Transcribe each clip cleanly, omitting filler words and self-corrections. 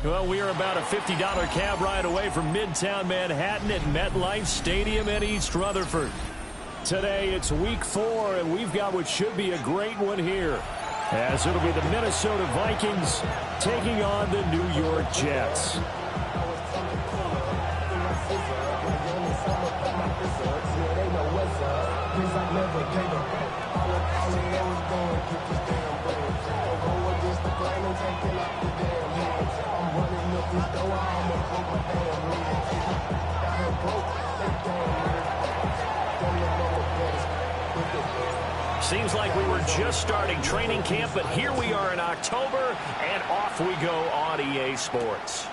Well, we are about a $50 cab ride away from Midtown Manhattan at MetLife Stadium in East Rutherford. Today, it's week 4, and we've got what should be a great one here, as it'll be the Minnesota Vikings taking on the New York Jets. Seems like we were just starting training camp, but here we are in October, and off we go on EA Sports.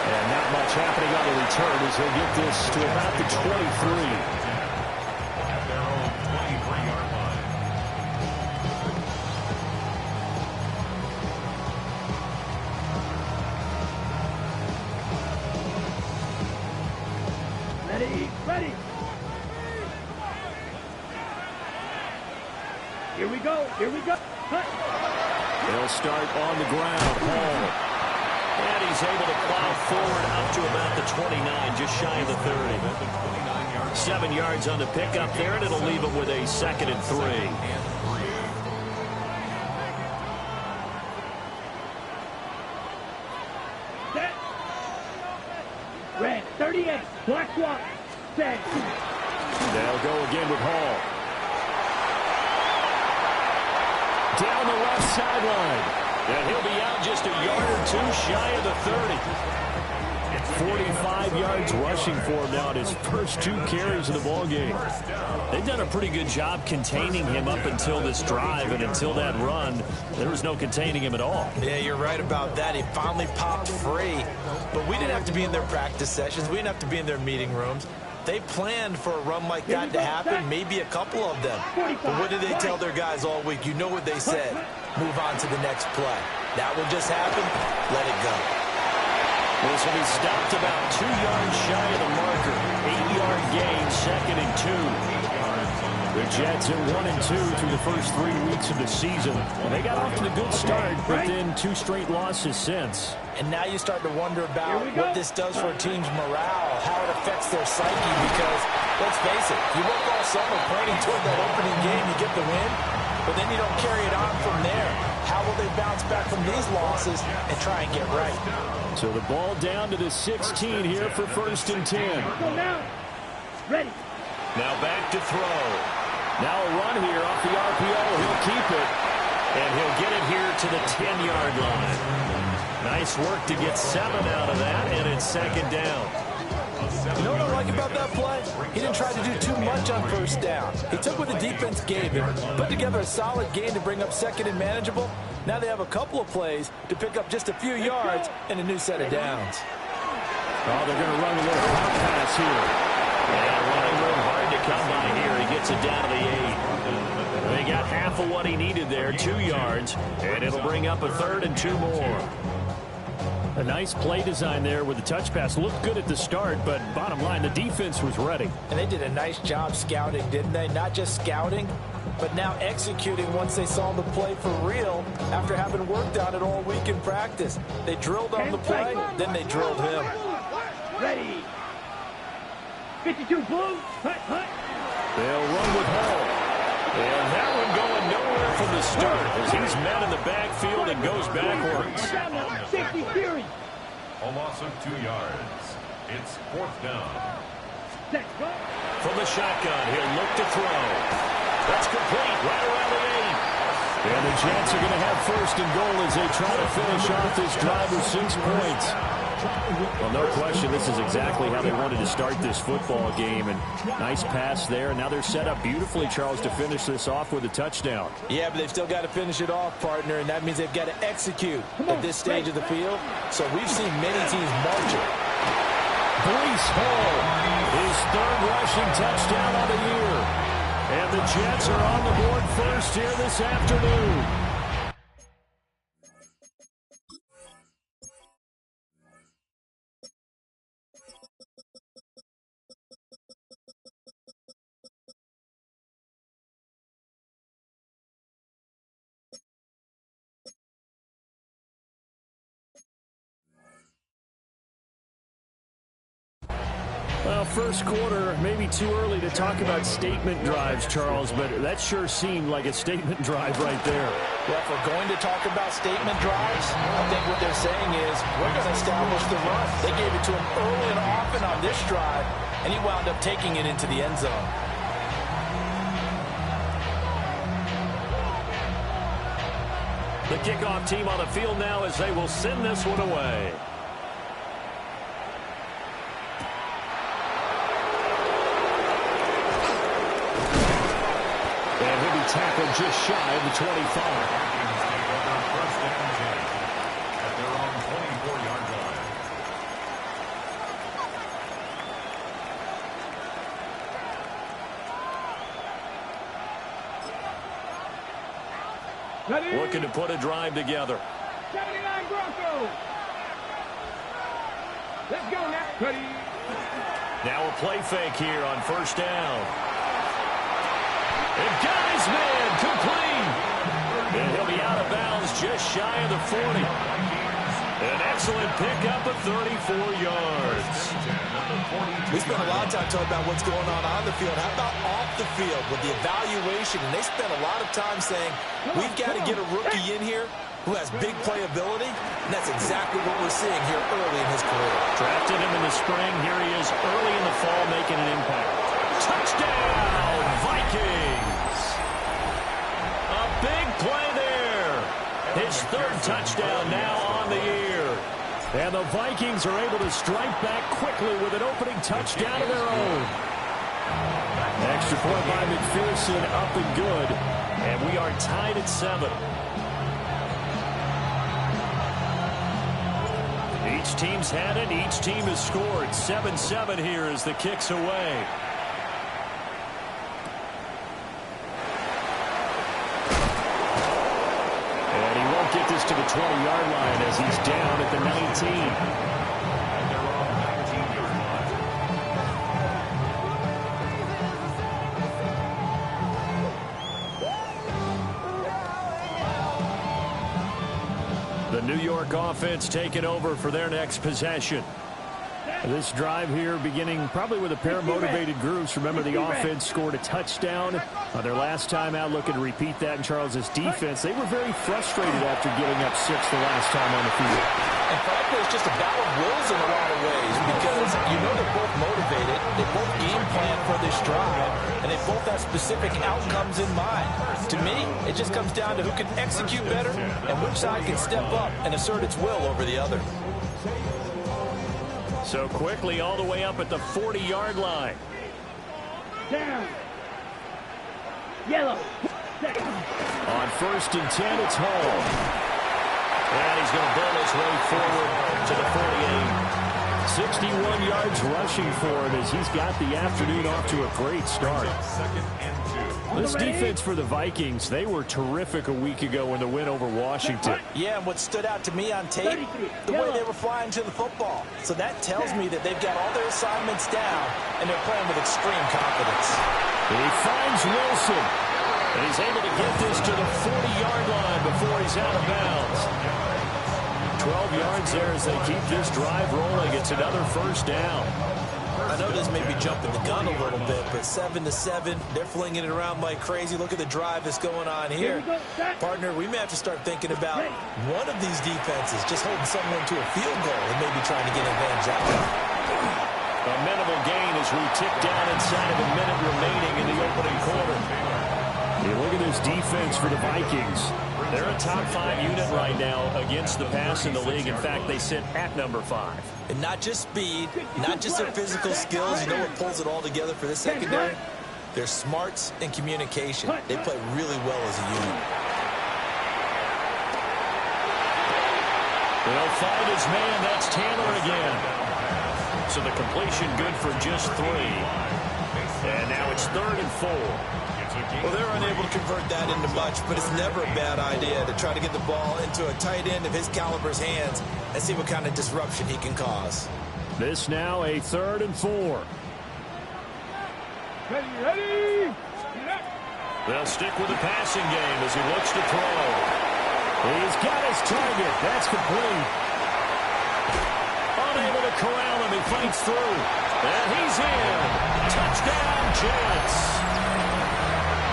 And not much happening on the return as he'll get this to about the 23. At their own 23-yard line. Ready. Here we go. Cut. They'll start on the ground. Hall. And he's able to plow forward up to about the 29, just shy of the 30. 7 yards on the pickup there, and it'll leave him with a 2nd and 3. Set. Red, 38. Black one. Set. They'll go again with Hall. Down the left sideline. And he'll be out just a yard or two shy of the 30. 45 yards rushing for him now in his first 2 carries of the ballgame. They've done a pretty good job containing him up until this drive, and until that run, there was no containing him at all. Yeah, you're right about that. He finally popped free. But we didn't have to be in their practice sessions. We didn't have to be in their meeting rooms. They planned for a run like that to happen, maybe a couple of them. But what did they tell their guys all week? You know what they said. Move on to the next play. That will just happen. Let it go. This will be stopped about 2 yards shy of the marker. 8-yard gain, 2nd and 2. The Jets are 1-2 through the first 3 weeks of the season. They got off to a good start, but then 2 straight losses since. And now you start to wonder about what this does for a team's morale, how it affects their psyche, because, let's face it, you work all summer pointing toward that opening game, you get the win, but then you don't carry it on from there. How will they bounce back from these losses and try and get right? So the ball down to the 16 here for 1st and 10. Ready. Now back to throw. Now a run here off the RPO. He'll keep it. And he'll get it here to the 10-yard line. Nice work to get 7 out of that, and it's 2nd down. You know what I like about that play? He didn't try to do too much on 1st down. He took what the defense gave him, put together a solid gain to bring up 2nd and manageable. Now they have a couple of plays to pick up just a few yards and a new set of downs. Oh, they're going to run a little hot pass here. And running room hard to come by here. He gets it down to the 8. They got half of what he needed there, 2 yards, and it'll bring up a 3rd and 2 more. A nice play design there with the touch pass. Looked good at the start, but bottom line, the defense was ready. And they did a nice job scouting, didn't they? Not just scouting, but now executing once they saw the play for real after having worked on it all week in practice. They drilled on the play, then they drilled him. Ready. 52 blue. Hut. They'll run with Hall. And that one going nowhere from the start as he's met in the backfield and goes backwards. A loss of 2 yards. It's 4th down. From the shotgun, he'll look to throw. That's complete right around the 8. And the Jets are going to have 1st and goal as they try to finish off this drive with 6 points. Well, no question, this is exactly how they wanted to start this football game. And nice pass there. And now they're set up beautifully, Charles, to finish this off with a touchdown. Yeah, but they've still got to finish it off, partner, and that means they've got to execute at this stage of the field. So we've seen many teams marching. Breece Hall, his 3rd rushing touchdown on the year. And the Jets are on the board first here this afternoon. Well, first quarter, maybe too early to talk about statement drives, Charles, but that sure seemed like a statement drive right there. Well, if we're going to talk about statement drives, I think what they're saying is we're going to establish the run. They gave it to him early and often on this drive, and he wound up taking it into the end zone. The kickoff team on the field now as they will send this one away. And he'll be tackled just shy of the 25. First down 10 at their own 24-yard line. Ready? Looking to put a drive together. 79 Broncos. Let's go now. Ready? Now a play fake here on first down. And got his man complete. And he'll be out of bounds just shy of the 40. An excellent pickup of 34 yards. We spent a lot of time talking about what's going on the field. How about off the field with the evaluation? And they spent a lot of time saying, we've got to get a rookie in here who has big playability. And that's exactly what we're seeing here early in his career. Drafted him in the spring. Here he is early in the fall making an impact. Touchdown, Vikings. A big play there. His third touchdown now on the year. And the Vikings are able to strike back quickly with an opening touchdown of their own. Extra point by McPherson, up and good. And we are tied at 7. Each team's had it. Each team has scored. 7-7 here as the kick's away. And he won't get this to the 20-yard line as he's down at the 19. The New York offense taking over for their next possession. This drive here beginning probably with a pair of motivated groups. Remember, the offense scored a touchdown on their last time out. Looking to repeat that in Charles's defense. They were very frustrated after giving up 6 the last time on the field. And frankly, it's just a battle of wills in a lot of ways because you know they're both motivated. They both game plan for this drive, and they both have specific outcomes in mind. To me, it just comes down to who can execute better and which side can step up and assert its will over the other. So quickly all the way up at the 40-yard line. Down. Yellow. Set. On 1st and 10, it's Hall. And he's going to burn his way forward to the 48. 61 yards rushing for him as he's got the afternoon off to a great start. This defense for the Vikings, they were terrific a week ago in the win over Washington. Yeah, and what stood out to me on tape, the way they were flying to the football. So that tells me that they've got all their assignments down, and they're playing with extreme confidence. He finds Wilson, and he's able to get this to the 40-yard line before he's out of bounds. 12 yards there as they keep this drive rolling. It's another first down. I know this may be jumping the gun a little bit, but 7-7, they're flinging it around like crazy. Look at the drive that's going on here. Partner, we may have to start thinking about one of these defenses just holding someone to a field goal and maybe trying to get an advantage out of it. A minimal gain as we tick down inside of a minute remaining in the opening quarter. Hey, look at this defense for the Vikings. They're a top 5 unit right now against the pass in the league. In fact, they sit at number 5. And not just speed, not just their physical skills. You know what pulls it all together for this secondary? Their smarts and communication. They play really well as a unit. They'll find his man. That's Taylor again. So the completion good for just 3. And now it's 3rd and 4. Well, they're unable to convert that into much, but it's never a bad idea to try to get the ball into a tight end of his caliber's hands and see what kind of disruption he can cause. This now a 3rd and 4. Ready. They'll stick with the passing game as he looks to throw. He's got his target. That's complete. Unable to corral him. He fights through. And he's in. Touchdown, Jets.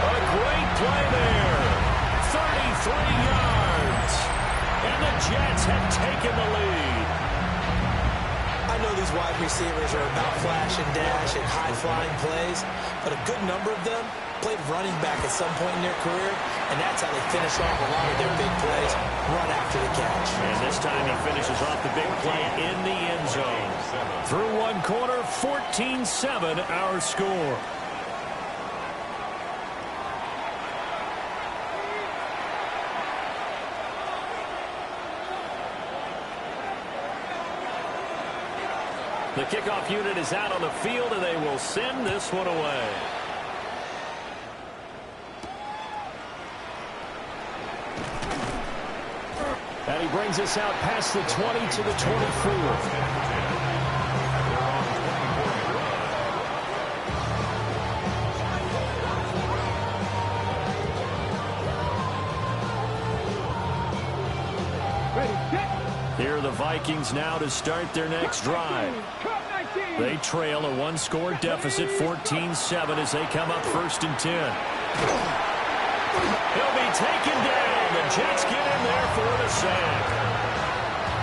A great play there. 33 yards. And the Jets have taken the lead. I know these wide receivers are about flash and dash and high-flying plays, but a good number of them played running back at some point in their career, and that's how they finish off a lot of their big plays, run after the catch. And this time he finishes off the big play in the end zone. Through one quarter, 14-7 our score. The kickoff unit is out on the field, and they will send this one away. And he brings us out past the 20 to the 24. Here are the Vikings now to start their next drive. They trail a one-score deficit, 14-7, as they come up 1st and 10. He'll be taken down. The Jets get in there for the sack.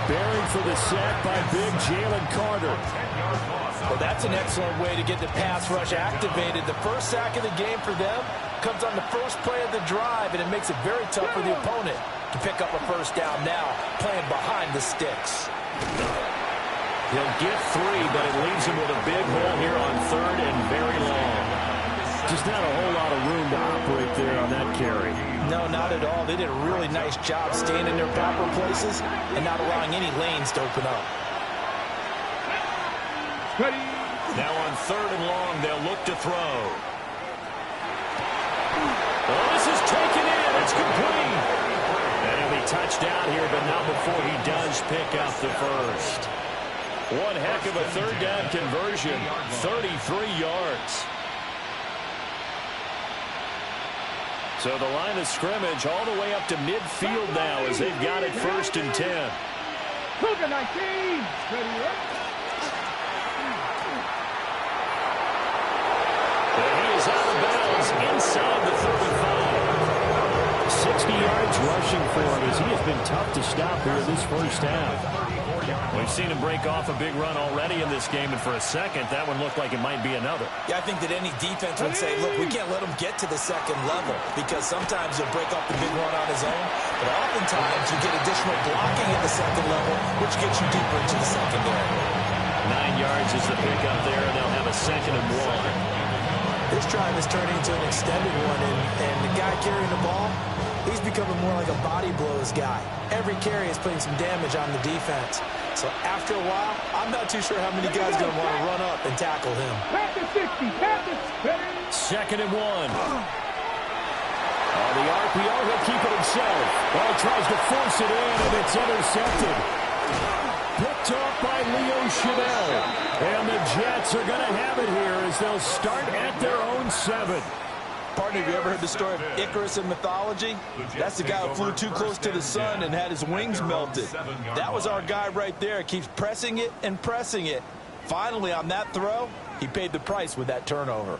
Buried for the sack by big Jalen Carter. Well, that's an excellent way to get the pass rush activated. The first sack of the game for them comes on the first play of the drive, and it makes it very tough for the opponent to pick up a first down now, playing behind the sticks. He'll get 3, but it leaves him with a big hole here on 3rd and very long. Just not a whole lot of room to operate there on that carry. No, not at all. They did a really nice job staying in their proper places and not allowing any lanes to open up. Now on 3rd and long, they'll look to throw. Oh, this is taken in. It's complete. And he'll be touched down here, but not before he does pick up the first. One heck of a 3rd down conversion, 33 yards. So the line of scrimmage all the way up to midfield now as they've got it 1st and 10. Cougar 19. Ready up. And he is out of bounds inside the 35. 60 yards rushing for him as he has been tough to stop here this first half. We've seen him break off a big run already in this game, and for a second, that one looked like it might be another. Yeah, I think that any defense would say, look, we can't let him get to the second level, because sometimes he'll break off the big run on his own, but oftentimes you get additional blocking at the second level, which gets you deeper into the secondary. 9 yards is the pickup there, and they'll have a 2nd and 1. This drive is turning into an extended one, and the guy carrying the ball, he's becoming more like a body blows guy. Every carry is putting some damage on the defense. So after a while, I'm not too sure how many guys are going to want to run up and tackle him. 2nd and 1. On the RPO, he'll keep it himself. Ball tries to force it in, and it's intercepted. Picked off by Leo Chanel. And the Jets are going to have it here as they'll start at their own 7. Partner, have you ever heard the story of Icarus in mythology? That's the guy who flew too close to the sun and had his wings melted. That was our guy right there. Keeps pressing it and pressing it. Finally, on that throw, he paid the price with that turnover.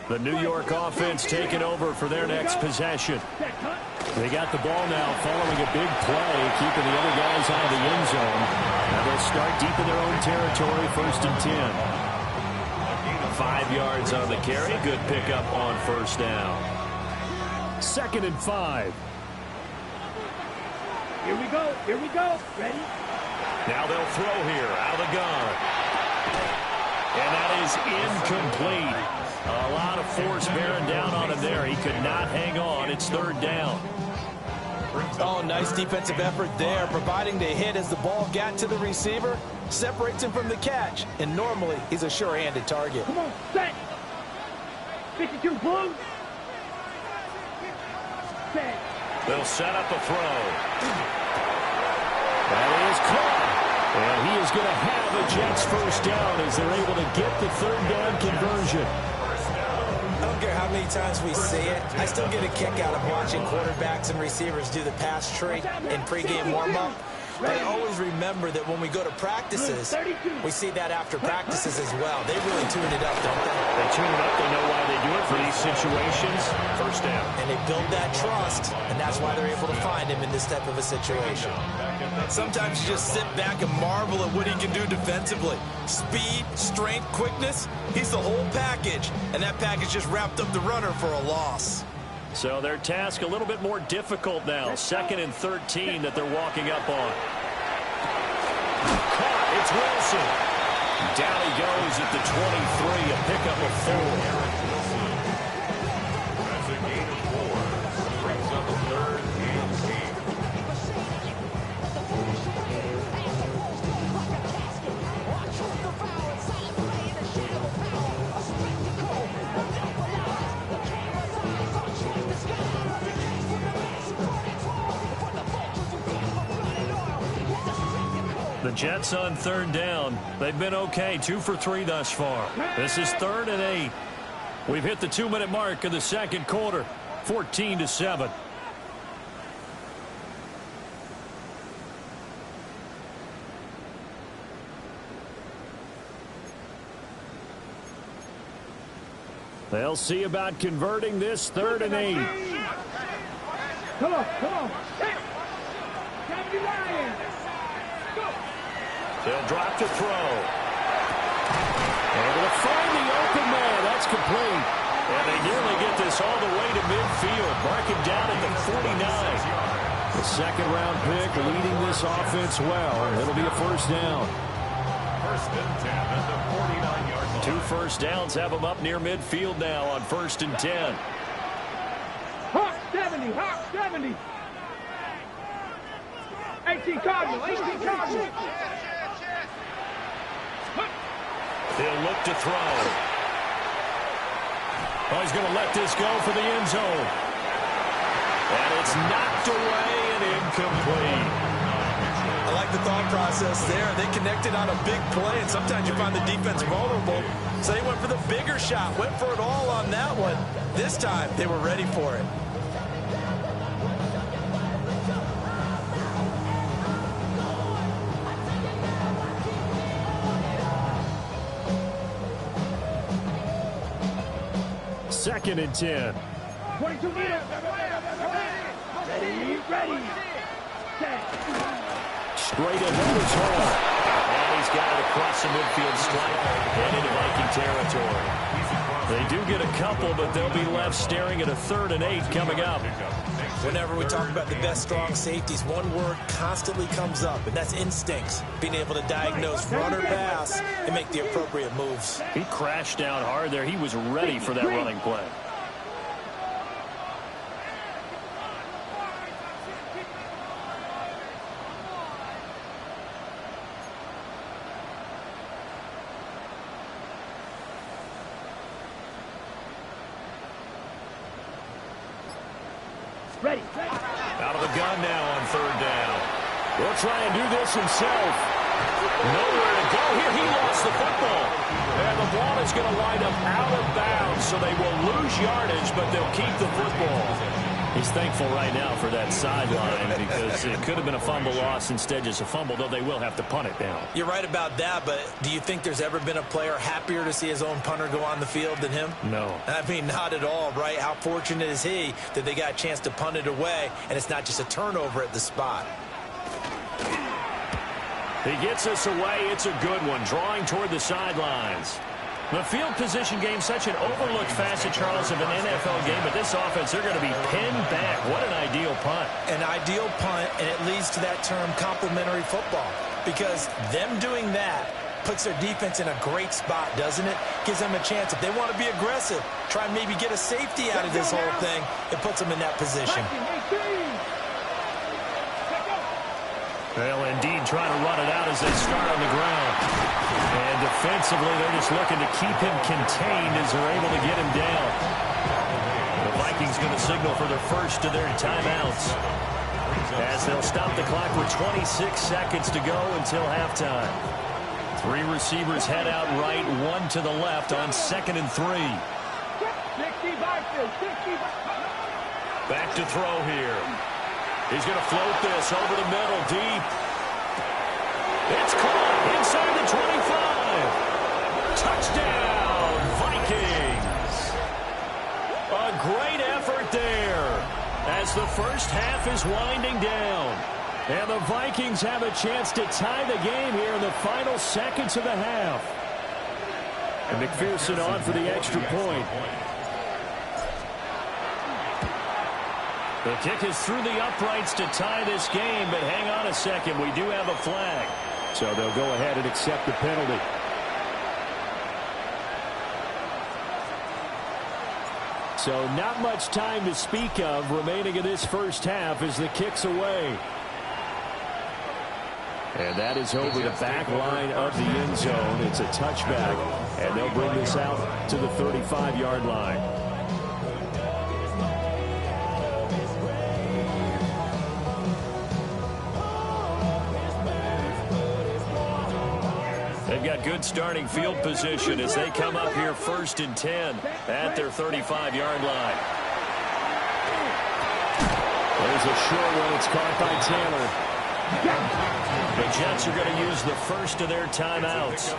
The New York offense taking over for their next possession. They got the ball now following a big play, keeping the other guys out of the end zone. Now they'll start deep in their own territory, 1st and 10. 5 yards on the carry. Good pickup on 1st down. 2nd and 5. Here we go. Here we go. Ready? Now they'll throw here out of the gun. And that is incomplete. A lot of force bearing down on him there. He could not hang on. It's 3rd down. Oh, nice defensive effort there, providing the hit as the ball got to the receiver, separates him from the catch, and normally he's a sure-handed target. Come on, set. 52 blue. Set. They'll set up a throw. That is caught. And he is going to have the Jets 1st down as they're able to get the 3rd down conversion. I don't care how many times we see it. I still get a kick out of watching quarterbacks and receivers do the pass tree in pregame warm-up. But I always remember that when we go to practices, we see that after practices as well. They really tune it up, don't they? They tune it up. They know why they do it for these situations. First down. And they build that trust, and that's why they're able to find him in this type of a situation. Sometimes you just sit back and marvel at what he can do defensively. Speed, strength, quickness, he's the whole package. And that package just wrapped up the runner for a loss. So their task a little bit more difficult now. 2nd and 13 that they're walking up on. Caught. It's Wilson. Down he goes at the 23, a pickup of 4. That's a gain of 4. Brings up a 3rd and 8. The Jets on 3rd down. They've been okay. 2 for 3 thus far. This is 3rd and 8. We've hit the 2-minute mark of the 2nd quarter. 14-7. They'll see about converting this 3rd and 8. Come on, come on. Hey, Ryan. Go. They'll drop to throw. Able to find the open man. That's complete. And they nearly get this all the way to midfield. Mark him down at the 49. The 2nd-round pick leading this offense well. It'll be a 1st down. 1st and 10 at the 49-yard line. 2 first downs have them up near midfield now on 1st and 10. Hawk 70, Hawk 70. 18 Cardinal, 18 Cardinal. They'll look to throw. Oh, he's going to let this go for the end zone. And it's knocked away and incomplete. I like the thought process there. They connected on a big play, and sometimes you find the defense vulnerable. So they went for the bigger shot, went for it all on that one. This time, they were ready for it. Second and 10. 22 meters. Ready. Set. Straight ahead is Hall. And he's got it across the midfield stripe and into Viking territory. They do get a couple, but they'll be left staring at a 3rd and 8 coming up. Whenever we talk about the best strong safeties, one word constantly comes up, and that's instincts. Being able to diagnose run or pass and make the appropriate moves. He crashed down hard there. He was ready for that running play. Ready. Out of the gun now on 3rd down. He'll try and do this himself. Nowhere to go here. He lost the football. And the ball is going to wind up out of bounds, so they will lose yardage, but they'll keep the football. He's thankful right now for that sideline because it could have been a fumble loss, instead just a fumble, though they will have to punt it now. You're right about that, but do you think there's ever been a player happier to see his own punter go on the field than him? No. I mean, not at all, right? How fortunate is he that they got a chance to punt it away, and it's not just a turnover at the spot. He gets us away. It's a good one, drawing toward the sidelines. The field position game, such an overlooked facet, Charles, of an NFL game, but this offense, they're going to be pinned back. What an ideal punt. An ideal punt, and it leads to that term complementary football, because them doing that puts their defense in a great spot, doesn't it? Gives them a chance. If they want to be aggressive, try and maybe get a safety out of this whole thing, it puts them in that position. They'll indeed try to run it out as they start on the ground. And defensively, they're just looking to keep him contained as they're able to get him down. The Vikings going to signal for their first of their timeouts, as they'll stop the clock with 26 seconds to go until halftime. 3 receivers head out right, 1 to the left on 2nd and 3. Back to throw here. He's going to float this over the middle, deep. It's caught inside the 25. Touchdown, Vikings. A great effort there as the first half is winding down. And the Vikings have a chance to tie the game here in the final seconds of the half. And McPherson on for the extra point. The kick is through the uprights to tie this game, but hang on a second. We do have a flag. So they'll go ahead and accept the penalty. So not much time to speak of remaining in this first half as the kick's away. And that is over the back line of the end zone. It's a touchback, and they'll bring this out to the 35-yard line. They've got good starting field position as they come up here 1st and 10 at their 35-yard line. There's a short one. It's caught by Taylor. The Jets are going to use the first of their timeouts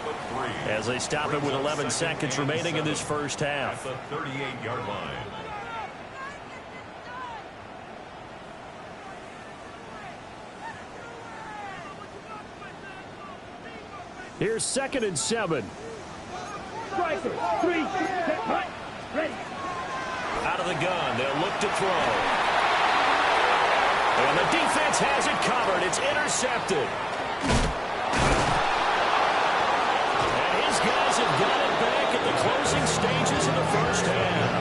as they stop it with 11 seconds remaining in this first half. At the 38-yard line. Here's 2nd and 7. Striker, 3, set, hut, ready. Out of the gun, they'll look to throw. And the defense has it covered. It's intercepted. And his guys have got it back at the closing stages of the first half.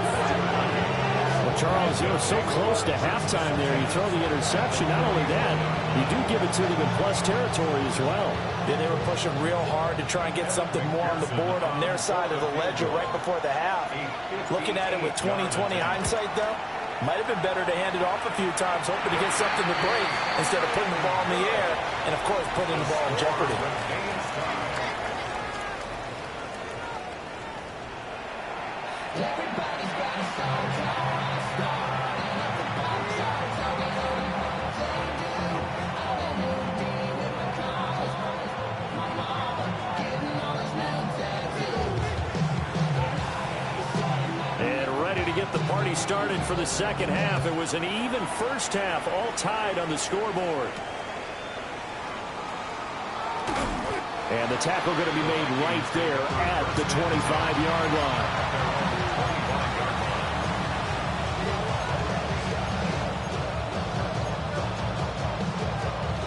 Well, Charles, you know, so close to halftime there. You throw the interception. Not only that, you do give it to them in plus territory as well. Yeah, they were pushing real hard to try and get something more on the board on their side of the ledger right before the half. Looking at it with 20/20 hindsight, though, might have been better to hand it off a few times, hoping to get something to break instead of putting the ball in the air and, of course, putting the ball in jeopardy. Everybody's got a soul star. Get the party started for the second half. It was an even first half, all tied on the scoreboard. And the tackle going to be made right there at the 25-yard line.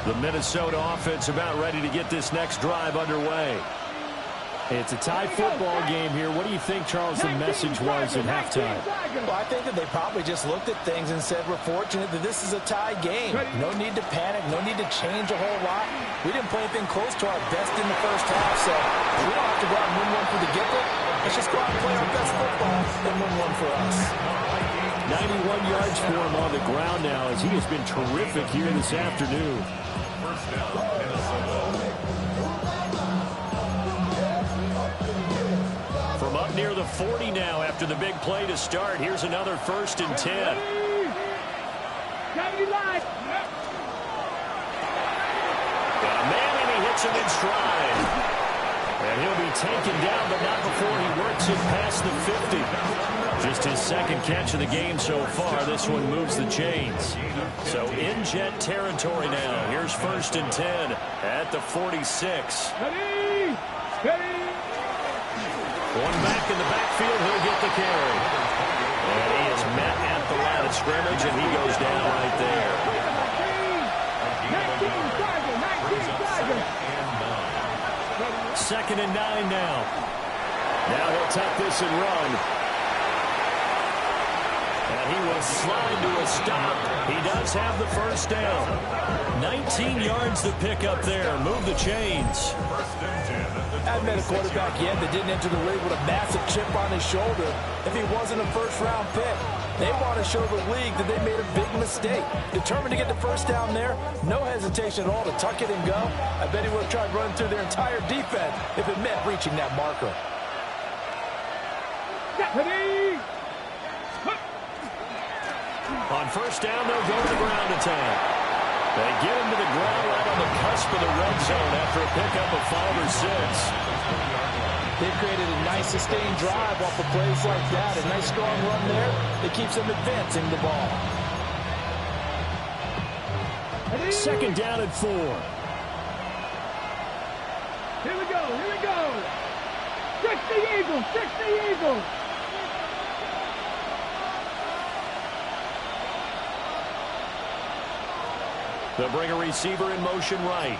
The Minnesota offense about ready to get this next drive underway. It's a tie football game here. What do you think, Charles, the message was at halftime? Well, I think that they probably just looked at things and said, we're fortunate that this is a tie game. No need to panic. No need to change a whole lot. We didn't play anything close to our best in the first half, so we don't have to go out and win one for the giver. Let's just go out and play our best football and win one for us. 91 yards for him on the ground now as he has been terrific here this afternoon. First down, Minnesota. From up near the 40 now after the big play to start. Here's another 1st and 10. Got me live. Got a man and he hits him in stride. And he'll be taken down, but not before he works it past the 50. Just his second catch of the game so far. This one moves the chains. So in Jet territory now. Here's 1st and 10 at the 46. Ready. Ready. One back in the backfield, he'll get the carry. And he is met at the line of scrimmage, and he goes down right there. 2nd and 9 now. Now he'll tuck this and run. And he will slide to a stop. He does have the first down. 19 yards to pick up there. Move the chains. I've met a quarterback yet that didn't enter the league with a massive chip on his shoulder if he wasn't a first-round pick. They want to show the league that they made a big mistake. Determined to get the first down there, no hesitation at all to tuck it and go. I bet he would have tried running through their entire defense if it meant reaching that marker. Ready. On first down, they'll go to the ground attack. They get him to the ground right on the cusp of the red zone after a pickup of 5 or 6. They've created a nice sustained drive off of plays like that. A nice strong run there that keeps them advancing the ball. Second down and 4. Here we go, here we go. Fix the Eagles, fix the Eagles. They'll bring a receiver in motion right.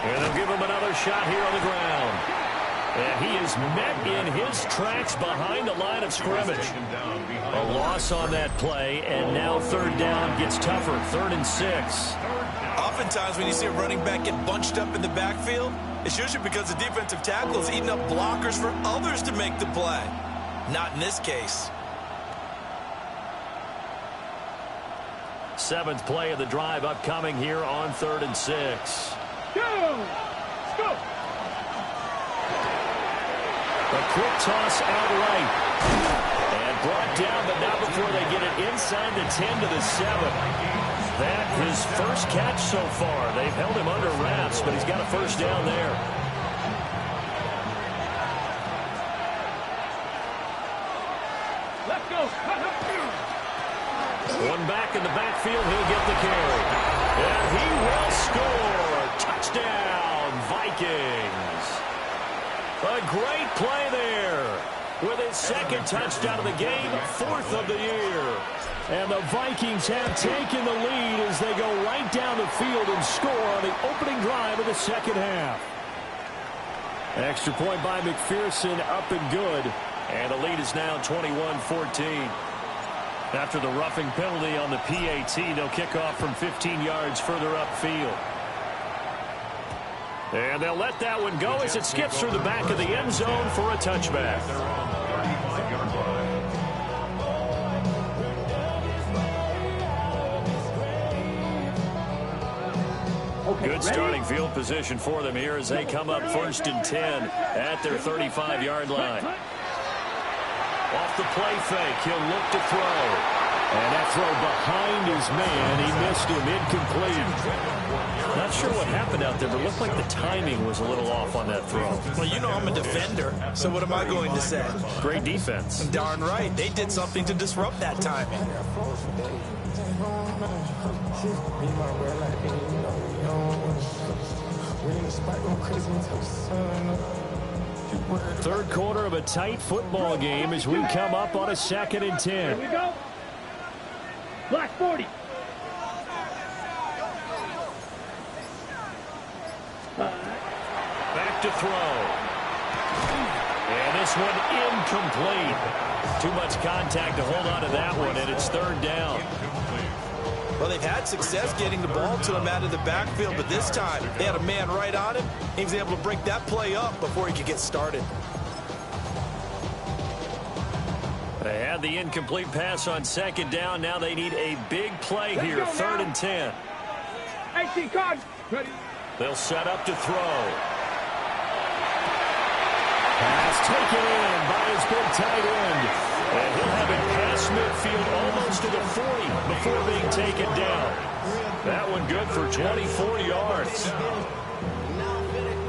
And they'll give him another shot here on the ground. And he is met in his tracks behind the line of scrimmage. A loss on that play, and now third down gets tougher. 3rd and 6. Oftentimes when you see a running back get bunched up in the backfield, it's usually because the defensive tackle is eating up blockers for others to make the play. Not in this case. 7th play of the drive upcoming here on 3rd and 6. Go! Let's go! A quick toss out right. And brought down, but not before they get it inside the 10 to the 7. That his first catch so far. They've held him under wraps, but he's got a first down there. Let's go! One back in the backfield, he'll get the carry. And he will score. Touchdown, Vikings. A great play there. With his second touchdown of the game, 4th of the year. And the Vikings have taken the lead as they go right down the field and score on the opening drive of the second half. Extra point by McPherson, up and good. And the lead is now 21-14. After the roughing penalty on the PAT, they'll kick off from 15 yards further upfield. And they'll let that one go as it skips through the back of the end zone for a touchback. Good starting field position for them here as they come up 1st and 10 at their 35-yard line. Off the play fake, he'll look to throw. And that throw behind his man, he missed him, incomplete. Not sure what happened out there, but it looked like the timing was a little off on that throw. Well, you know I'm a defender, so what am I going to say? Great defense. Darn right. They did something to disrupt that timing. Third quarter of a tight football game as we come up on a 2nd and 10. Here we go. Black 40. Back to throw. And this one incomplete. Too much contact to hold on to that one, and it's 3rd down. Well, they've had success getting the ball to him out of the backfield, but this time they had a man right on him. He was able to break that play up before he could get started. They had the incomplete pass on 2nd down. Now they need a big play here, 3rd and 10. 18 cards. Ready. They'll set up to throw. Pass taken in by his big tight end. And he'll have it past midfield almost to the 40 before being taken down. That one good for 24 yards.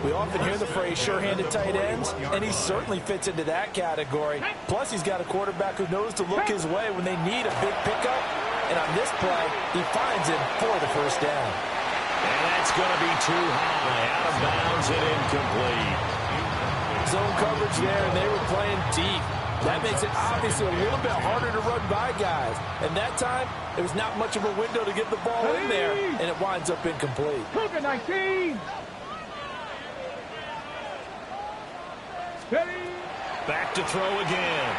We often hear the phrase sure-handed tight ends, and he certainly fits into that category. Plus, he's got a quarterback who knows to look his way when they need a big pickup. And on this play, he finds him for the first down. And that's going to be too high. Out of bounds and incomplete. Zone coverage there, and they were playing deep. That makes it obviously a little bit harder to run by guys. And that time, there was not much of a window to get the ball in there, and it winds up incomplete. Cougar 19. Ready. Back to throw again.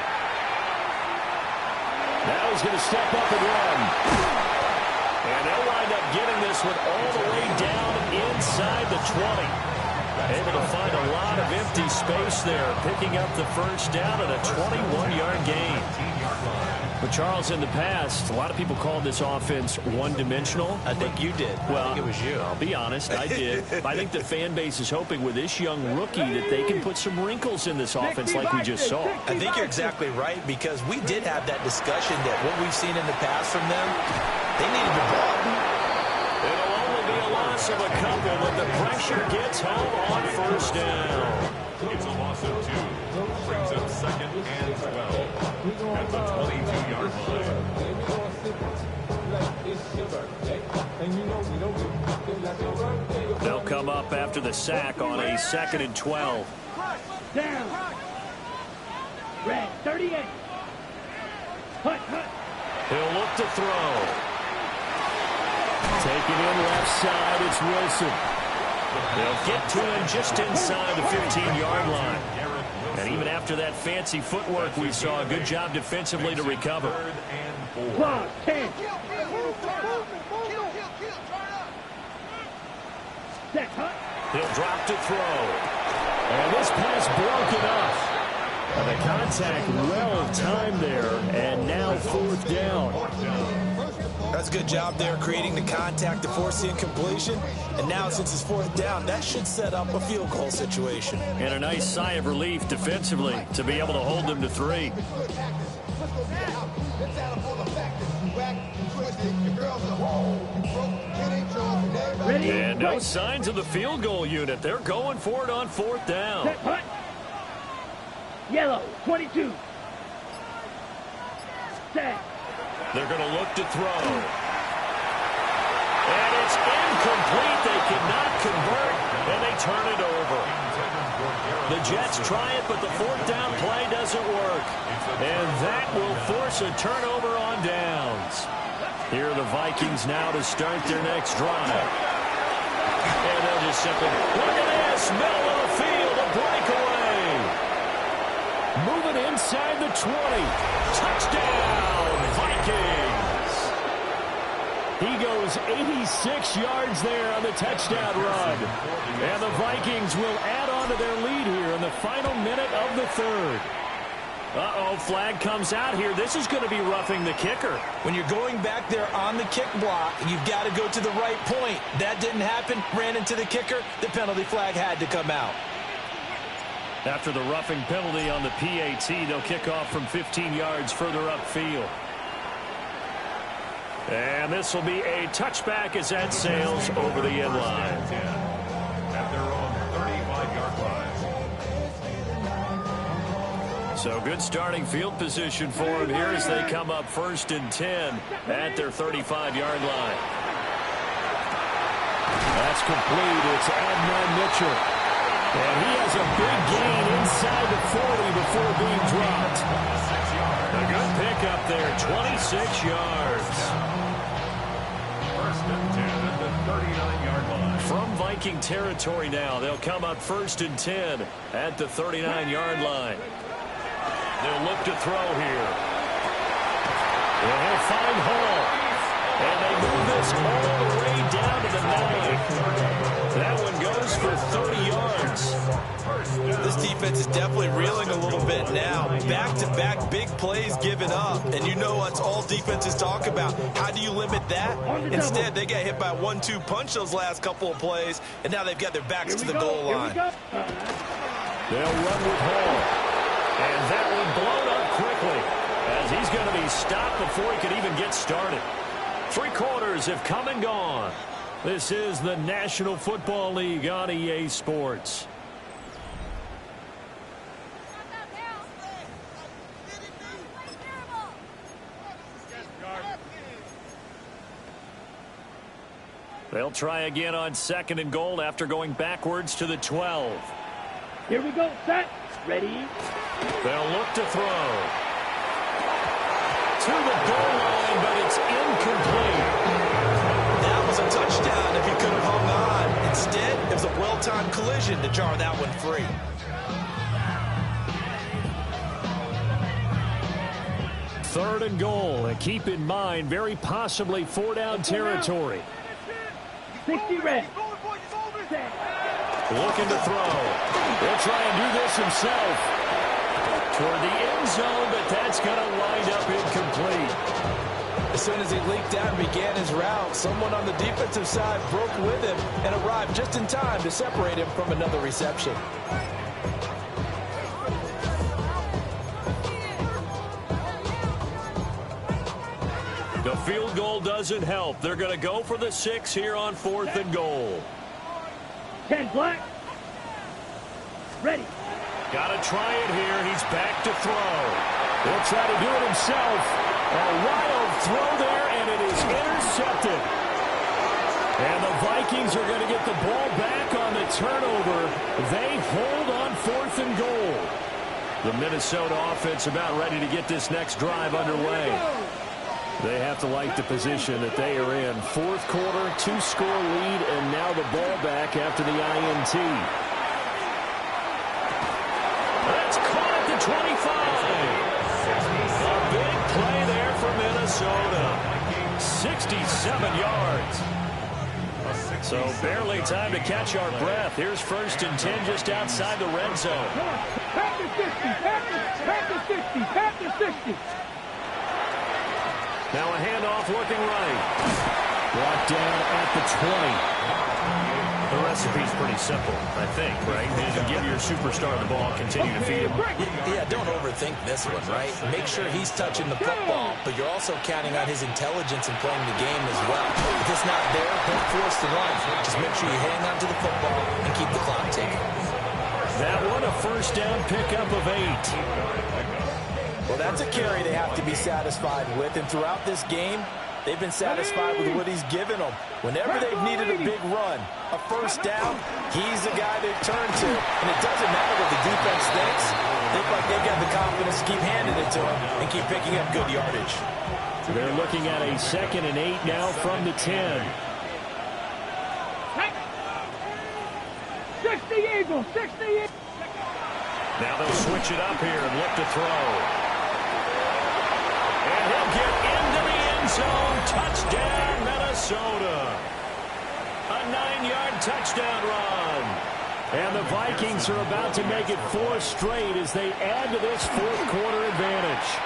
Now he's going to step up and run. And they'll wind up getting this one all the way down inside the 20. Able to find a lot of empty space there, picking up the first down at a 21-yard gain. But, Charles, in the past, a lot of people called this offense one-dimensional. I think you did. Well, I think it was you. I'll be honest, I did. I think the fan base is hoping with this young rookie that they can put some wrinkles in this offense like we just saw. I think you're exactly right, because we did have that discussion that what we've seen in the past from them, they needed the ball. It'll only be a loss of a couple, but the pressure gets home on first down. It's a loss of 2. Brings up 2nd and 12. At the 22-yard line. They'll come up after the sack on a 2nd and 12. Down. Red, 38. Hut, hut. He'll look to throw. Taking in left side, it's Wilson. They'll get to him just inside the 15-yard line. And even after that fancy footwork we saw, a good job defensively to recover. 10. Set, hut. He'll drop to throw. And this pass broken up. And the contact well timed there, and now 4th down. That's a good job there creating the contact to force the incompletion. And now since it's 4th down, that should set up a field goal situation. And a nice sigh of relief defensively to be able to hold them to 3. Ready? And no signs of the field goal unit. They're going for it on 4th down. Set, hut. Yellow, 22. Set. They're going to look to throw. And it's incomplete. They cannot convert, and they turn it over. The Jets try it, but the 4th down play doesn't work. And that will force a turnover on downs. Here are the Vikings now to start their next drive. And they'll just simply, look at this, middle of the field, a breakaway. Moving inside the 20. Touchdown, Vikings. He goes 86 yards there on the touchdown run. And the Vikings will add on to their lead here in the final minute of the 3rd. Uh-oh, flag comes out here. This is going to be roughing the kicker. When you're going back there on the kick block, you've got to go to the right point. That didn't happen. Ran into the kicker. The penalty flag had to come out. After the roughing penalty on the PAT, they'll kick off from 15 yards further upfield. And this will be a touchback as that sails over the end line. At their own 35-yard line. So good starting field position for them here as they come up 1st and 10 at their 35-yard line. That's complete. It's Adnan Mitchell. And he has a big gain inside the 40 before being dropped. A good pickup there, 26 yards. 1st and 10 at the 39-yard line. From Viking territory now, they'll come up 1st and 10 at the 39-yard line. They'll look to throw here. And he'll find Hall. And they move this all the way down to the 9. That one goes for 30 yards. This defense is definitely reeling a little bit now. Back-to-back big plays given up. And you know what all defenses talk about. How do you limit that? Instead, they got hit by a 1-2 punch those last couple of plays. And now they've got their backs to the goal line. They'll run with Hall. And that one blown up quickly as he's going to be stopped before he could even get started. 3 quarters have come and gone. This is the National Football League on EA Sports. They'll try again on 2nd and goal after going backwards to the 12. Here we go, set, ready. They'll look to throw. To the goal line, but it's incomplete. That was a touchdown if he could have hung on. Instead, it was a well-timed collision to jar that one free. Third and goal, and keep in mind, very possibly 4-down territory. 60 red. Looking to throw. He'll try and do this himself. toward the end zone, but that's going to wind up incomplete. As soon as he leaked out and began his route, someone on the defensive side broke with him and arrived just in time to separate him from another reception. The field goal doesn't help. They're going to go for the 6 here on 4th and goal. 10 black. Ready. Got to try it here. He's back to throw. He'll try to do it himself. A wild throw there, and it is intercepted. And the Vikings are going to get the ball back on the turnover. They hold on 4th and goal. The Minnesota offense about ready to get this next drive underway. They have to like the position that they are in. 4th quarter, 2-score lead, and now the ball back after the INT. That's caught at the 25. A big play there for Minnesota. 67 yards. So barely time to catch our breath. Here's 1st and 10 just outside the red zone. Pat the 60, pat the 60, pat the 60. Now a handoff looking right. Brought down at the 20. The recipe's pretty simple, I think, right? You give your superstar the ball, continue to feed him. Yeah, don't overthink this one, right? Make sure he's touching the football, but you're also counting on his intelligence in playing the game as well. If it's not there, don't force the run. Just make sure you hang on to the football and keep the clock ticking. That one a 1st down pickup of 8. Well, that's a carry they have to be satisfied with, and throughout this game, they've been satisfied with what he's given them. Whenever they've needed a big run, a 1st down, he's the guy they turn to. And it doesn't matter what the defense thinks. They look like they've got the confidence to keep handing it to him and keep picking up good yardage. They're looking at a 2nd and 8 now from the 10. 60 Eagles, 60 Eagles. Now they'll switch it up here and look to throw. And he'll get into the end zone. Touchdown, Minnesota. A 9-yard touchdown run. And the Vikings are about to make it 4 straight as they add to this 4th quarter advantage.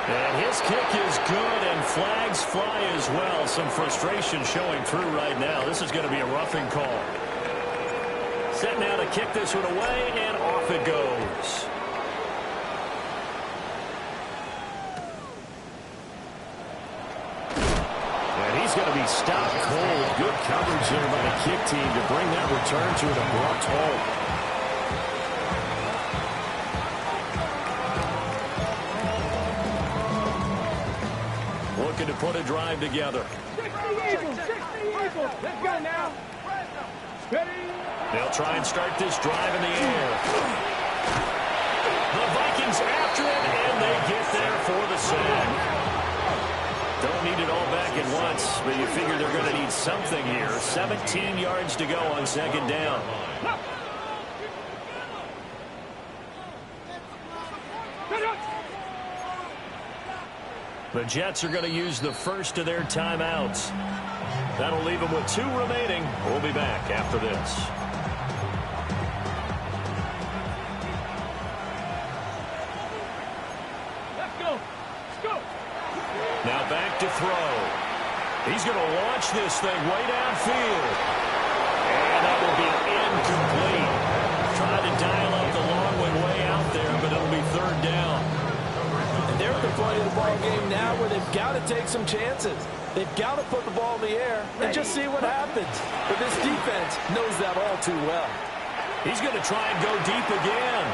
And his kick is good, and flags fly as well. Some frustration showing through right now. This is going to be a roughing call. Set now to kick this one away, and off it goes. And he's going to be stopped cold. Good coverage there by the kick team to bring that return to an abrupt halt. Looking to put a drive together. 60 Eagles, 60 Eagles. Let's go now. Ready. They'll try and start this drive in the air. The Vikings after it, and they get there for the sack. Don't need it all back at once, but you figure they're going to need something here. 17 yards to go on 2nd down. The Jets are going to use the first of their timeouts. That'll leave them with 2 remaining. We'll be back after this. Let's go. Let's go. Now back to throw. He's going to launch this thing way downfield. And that will be incomplete. Tried to dial up the long one way out there, but it'll be 3rd down. And they're at the point of the ball game now where they've got to take some chances. They've got to put the ball in the air and just see what happens. But this defense knows that all too well. He's going to try and go deep again.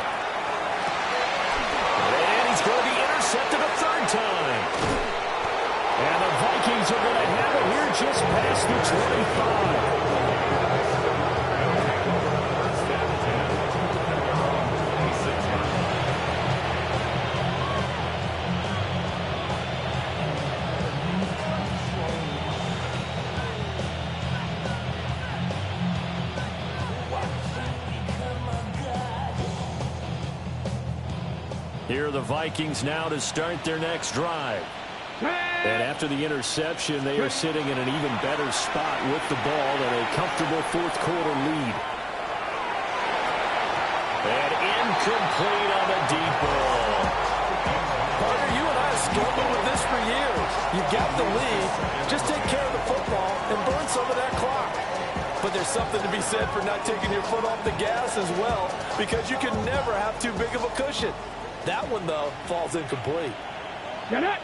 And he's going to be intercepted a 3rd time. And the Vikings are going to have it here just past the 25. Here are the Vikings now to start their next drive. And after the interception, they are sitting in an even better spot with the ball and a comfortable 4th quarter lead. And incomplete on the deep ball. Partner, you and I have struggled with this for years. You got the lead. Just take care of the football and burn some of that clock. But there's something to be said for not taking your foot off the gas as well, because you can never have too big of a cushion. That one, though, falls incomplete. Get it.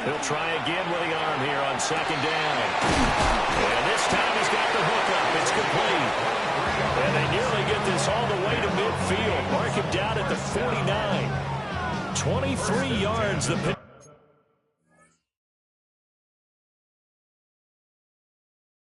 He'll try again with the arm here on second down. And this time he's got the hook up. It's complete. And they nearly get this all the way to midfield. Mark him down at the 49. 23 yards. The